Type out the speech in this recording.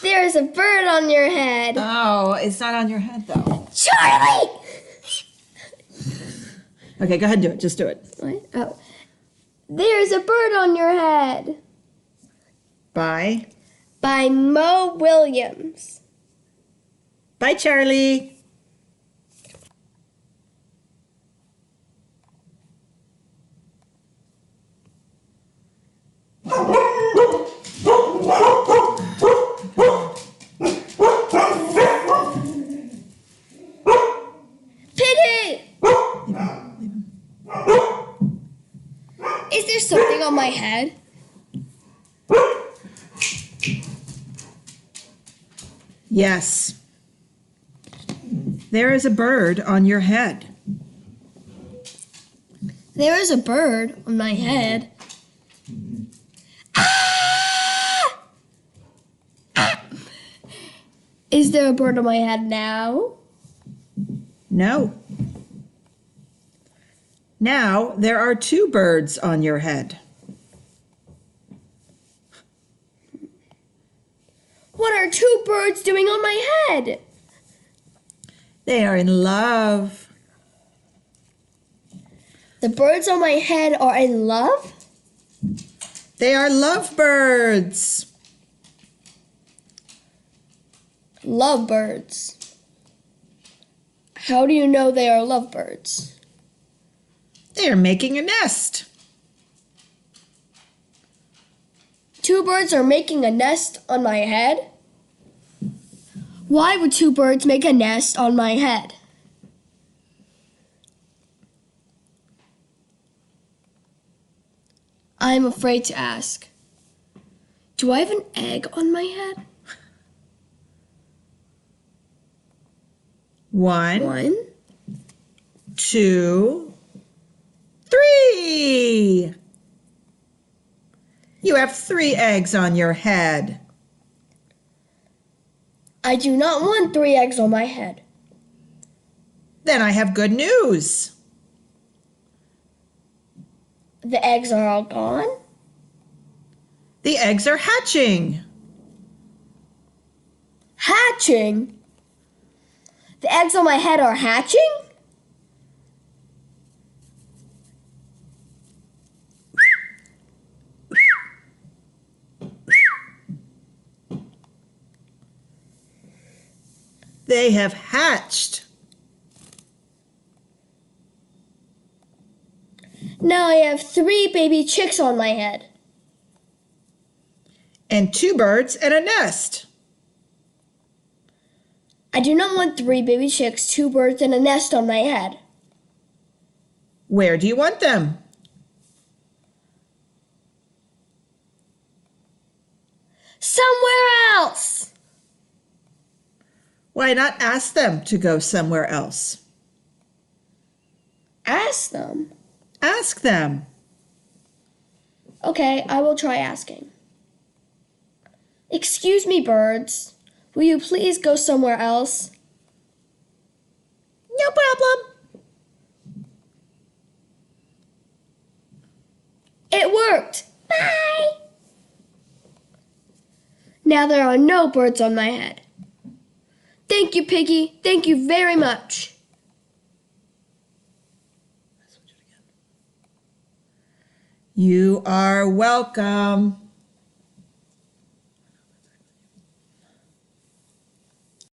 There's a bird on your head. Oh, it's not on your head though. Charlie! Okay, go ahead and do it. Just do it. What? Oh. There's a bird on your head. Bye. By Mo Williams. Bye, Charlie. Piggy! Is there something on my head? Yes. There is a bird on your head. There is a bird on my head. Ah! Is there a bird on my head now? No. Now there are two birds on your head. What are two birds doing on my head? They are in love. The birds on my head are in love? They are lovebirds. Lovebirds. How do you know they are lovebirds? They are making a nest. Two birds are making a nest on my head? Why would two birds make a nest on my head? I'm afraid to ask. Do I have an egg on my head? One, 2, 3. You have 3 eggs on your head. I do not want 3 eggs on my head. Then I have good news. The eggs are all gone? The eggs are hatching. Hatching? The eggs on my head are hatching? They have hatched. Now I have 3 baby chicks on my head. And 2 birds and a nest. I do not want 3 baby chicks, 2 birds, and a nest on my head. Where do you want them? Somewhere else! Why not ask them to go somewhere else? Ask them. Ask them. Okay, I will try asking. Excuse me, birds. Will you please go somewhere else? No problem. It worked! Bye! Now there are no birds on my head. Thank you, Piggy. Thank you very much. You are welcome.